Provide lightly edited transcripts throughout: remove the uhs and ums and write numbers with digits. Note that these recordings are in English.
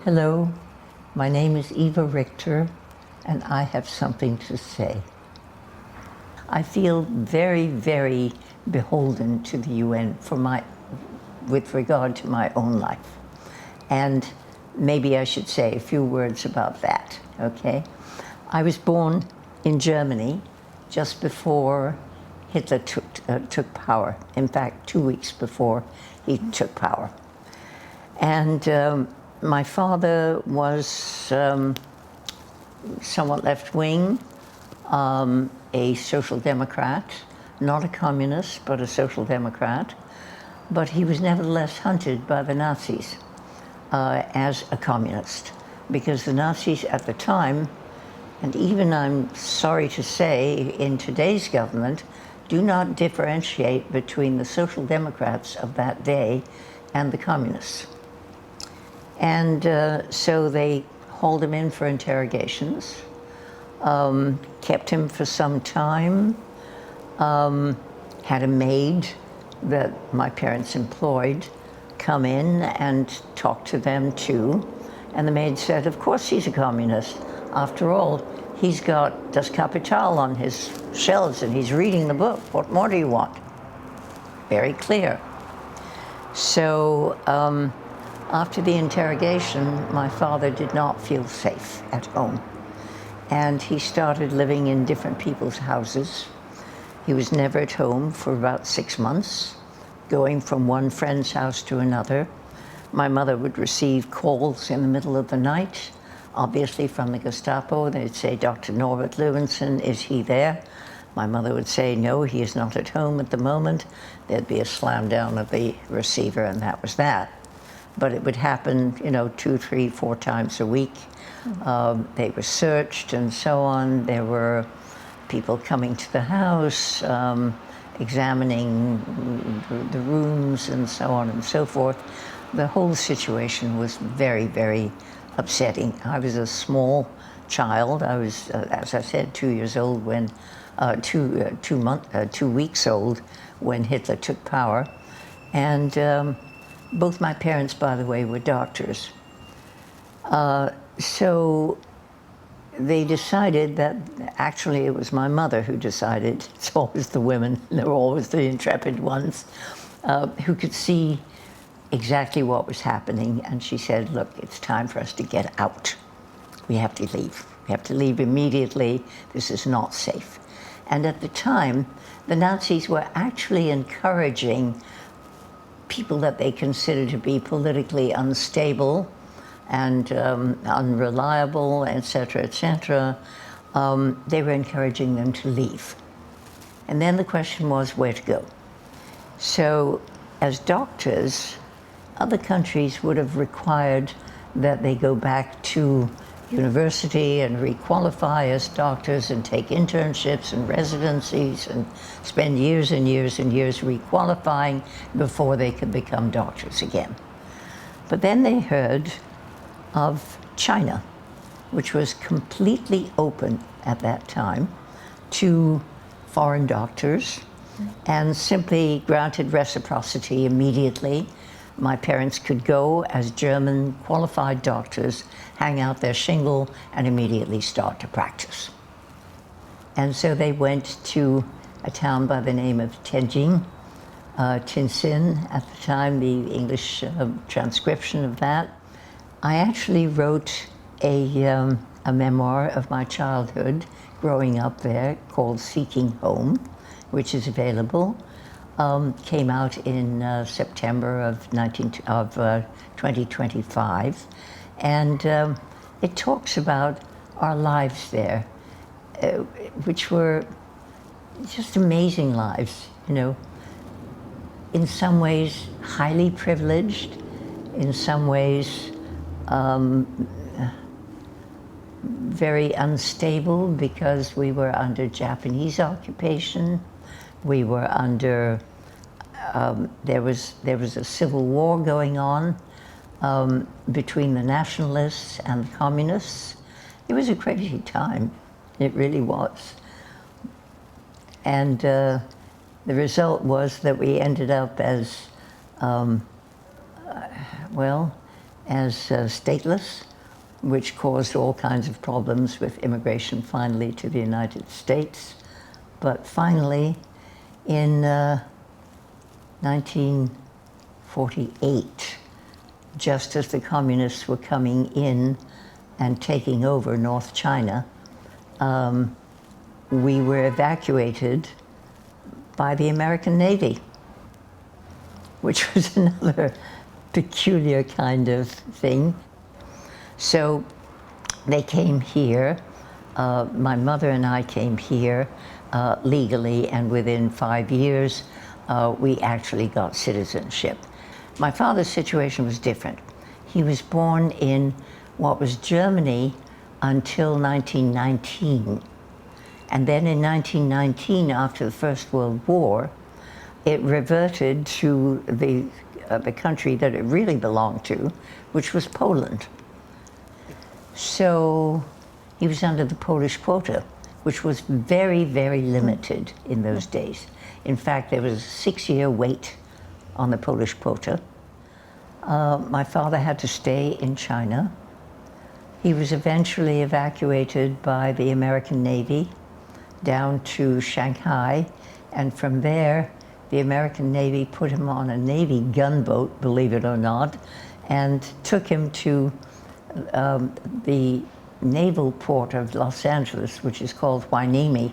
Hello, my name is Eva Richter, and I have something to say. I feel very, very beholden to the UN with regard to my own life. And maybe I should say a few words about that, okay? I was born in Germany just before Hitler took power. In fact, 2 weeks before he took power. And my father was somewhat left-wing, a social democrat, not a communist, but a social democrat. But he was nevertheless hunted by the Nazis as a communist, because the Nazis at the time, and even I'm sorry to say in today's government, do not differentiate between the social democrats of that day and the communists. And so they hauled him in for interrogations, kept him for some time, had a maid that my parents employed come in and talk to them too. And the maid said, of course he's a communist. After all, he's got Das Kapital on his shelves and he's reading the book. What more do you want? Very clear. So after the interrogation, my father did not feel safe at home. And he started living in different people's houses. He was never at home for about 6 months, going from one friend's house to another. My mother would receive calls in the middle of the night, obviously from the Gestapo. They'd say, Dr. Norbert Lewenson, is he there? My mother would say, no, he is not at home at the moment. There'd be a slam down of the receiver, and that was that. But it would happen, 2, 3, 4 times a week. They were searched and so on. There were people coming to the house, examining the rooms and so on and so forth. The whole situation was very, very upsetting. I was a small child. I was, as I said, 2 years old when, 2 weeks old when Hitler took power. And both my parents, by the way, were doctors. So they decided that, actually it was my mother who decided, it's always the women, they're always the intrepid ones, who could see exactly what was happening. And she said, look, it's time for us to get out. We have to leave. We have to leave immediately. This is not safe. And at the time, the Nazis were actually encouraging people that they considered to be politically unstable and unreliable, etc., etc. They were encouraging them to leave. And then the question was where to go. So as doctors, other countries would have required that they go back to university and requalify as doctors and take internships and residencies and spend years and years and years requalifying before they could become doctors again. But then they heard of China, which was completely open at that time to foreign doctors and simply granted reciprocity immediately. My parents could go as German qualified doctors, hang out their shingle, and immediately start to practice. And so they went to a town by the name of Tianjin, Tianjin at the time, the English transcription of that. I actually wrote a memoir of my childhood growing up there called Seeking Home, which is available. Came out in September of 2025, and it talks about our lives there, which were just amazing lives, in some ways highly privileged, in some ways very unstable because we were under Japanese occupation. We were under, there was a civil war going on between the nationalists and the communists. It was a crazy time, it really was. And the result was that we ended up as, well, as stateless, which caused all kinds of problems with immigration finally to the United States. But finally, in 1948, just as the communists were coming in and taking over North China, we were evacuated by the American Navy, which was another peculiar kind of thing. So they came here. My mother and I came here legally, and within 5 years, we actually got citizenship. My father's situation was different. He was born in what was Germany until 1919. And then in 1919, after the First World War, it reverted to the country that it really belonged to, which was Poland. So he was under the Polish quota, which was very, very limited in those days. In fact, there was a 6-year wait on the Polish quota. My father had to stay in China. He was eventually evacuated by the American Navy down to Shanghai, and from there, the American Navy put him on a Navy gunboat, believe it or not, and took him to the naval port of Los Angeles, which is called Hueneme.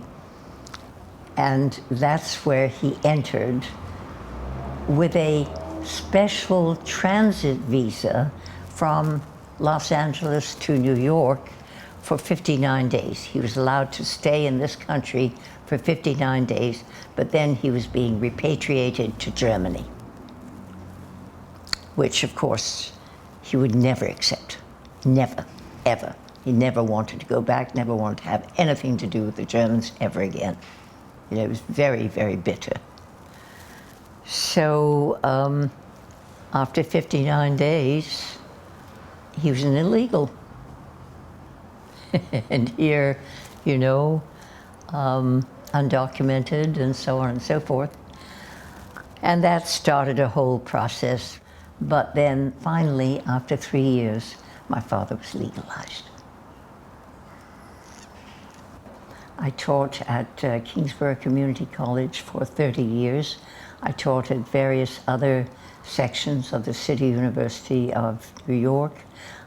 And that's where he entered with a special transit visa from Los Angeles to New York for 59 days. He was allowed to stay in this country for 59 days, but then he was being repatriated to Germany, which of course he would never accept. Never, ever. He never wanted to go back, never wanted to have anything to do with the Germans ever again. You know, it was very, very bitter. So after 59 days, he was an illegal. And here, you know, undocumented and so on and so forth. And that started a whole process. But then finally, after 3 years, my father was legalized. I taught at Kingsborough Community College for 30 years. I taught at various other sections of the City University of New York.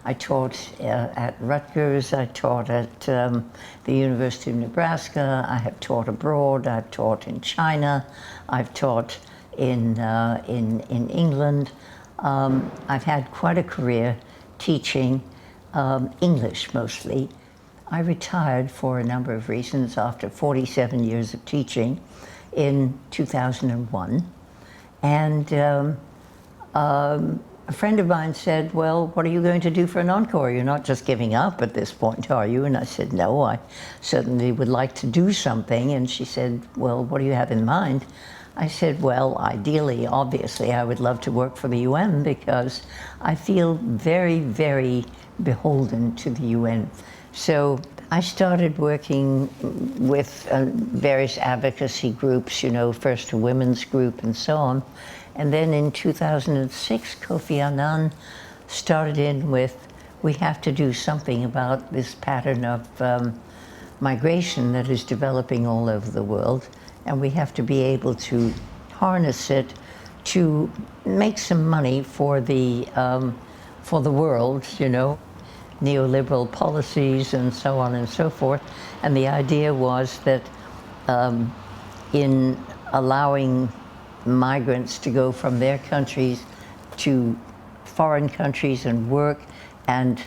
I taught at Rutgers. I taught at the University of Nebraska. I have taught abroad. I've taught in China. I've taught in England. I've had quite a career teaching English mostly. I retired for a number of reasons after 47 years of teaching in 2001. And a friend of mine said, well, what are you going to do for an encore? You're not just giving up at this point, are you? And I said, no, I certainly would like to do something. And she said, well, what do you have in mind? I said, well, ideally, obviously, I would love to work for the UN because I feel very, very beholden to the UN. So I started working with various advocacy groups, you know, first a women's group and so on. And then in 2006, Kofi Annan started in with, we have to do something about this pattern of migration that is developing all over the world. And we have to be able to harness it to make some money for the world, you know, neoliberal policies and so on and so forth. And the idea was that in allowing migrants to go from their countries to foreign countries and work and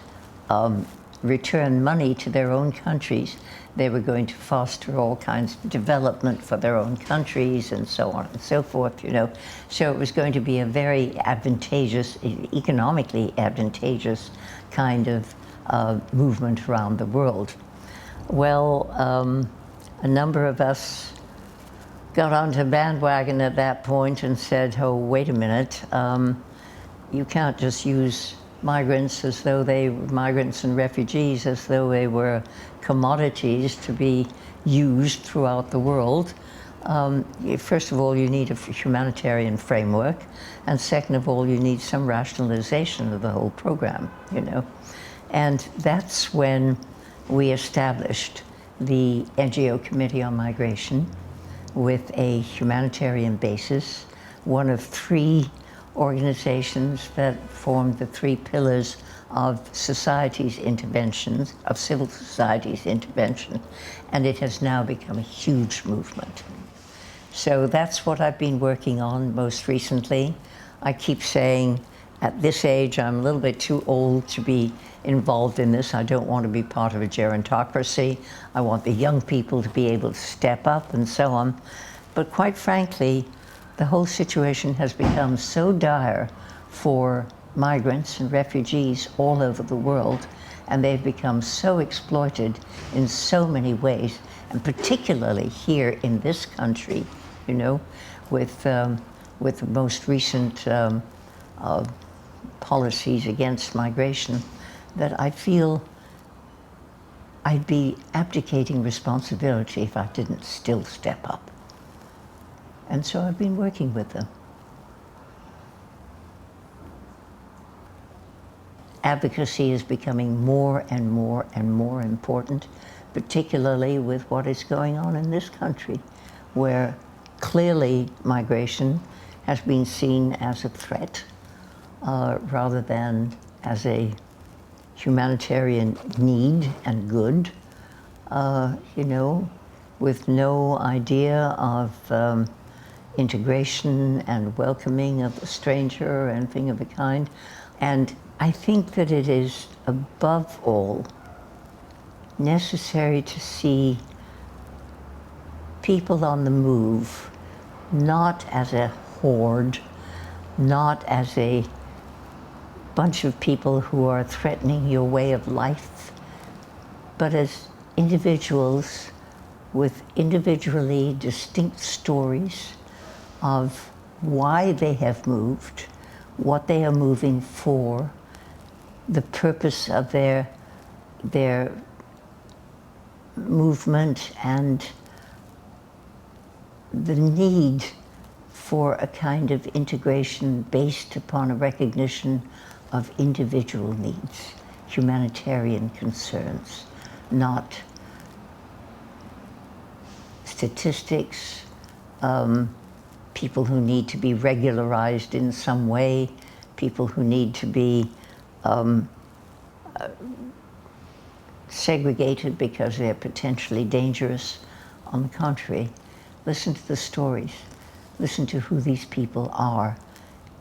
return money to their own countries, they were going to foster all kinds of development for their own countries and so on and so forth, you know. So it was going to be a very advantageous, economically advantageous kind of movement around the world. Well, a number of us got onto a bandwagon at that point and said, oh, wait a minute, you can't just use migrants as though they were migrants and refugees as though they were commodities to be used throughout the world. First of all, you need a humanitarian framework, and second of all, you need some rationalization of the whole program, you know. And that's when we established the NGO Committee on Migration with a humanitarian basis, one of three organizations that formed the three pillars of society's interventions, of civil society's intervention, and it has now become a huge movement. So that's what I've been working on most recently. I keep saying, at this age, I'm a little bit too old to be involved in this. I don't want to be part of a gerontocracy. I want the young people to be able to step up and so on. But quite frankly, the whole situation has become so dire for migrants and refugees all over the world, and they've become so exploited in so many ways, and particularly here in this country, you know, with the most recent policies against migration, that I feel I'd be abdicating responsibility if I didn't still step up. And so I've been working with them. Advocacy is becoming more and more and more important, particularly with what is going on in this country, where clearly migration has been seen as a threat rather than as a humanitarian need and good, you know, with no idea of integration and welcoming of the stranger and thing of the kind. And I think that it is, above all, necessary to see people on the move not as a horde, not as a bunch of people who are threatening your way of life, but as individuals with individually distinct stories of why they have moved, what they are moving for, the purpose of their movement, and the need for a kind of integration based upon a recognition of individual needs, humanitarian concerns, not statistics, people who need to be regularized in some way, people who need to be segregated because they're potentially dangerous. On the contrary, listen to the stories, listen to who these people are,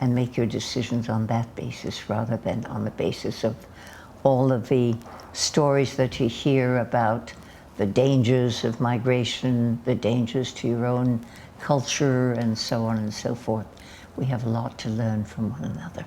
and make your decisions on that basis rather than on the basis of all of the stories that you hear about the dangers of migration, the dangers to your own culture, and so on and so forth. We have a lot to learn from one another.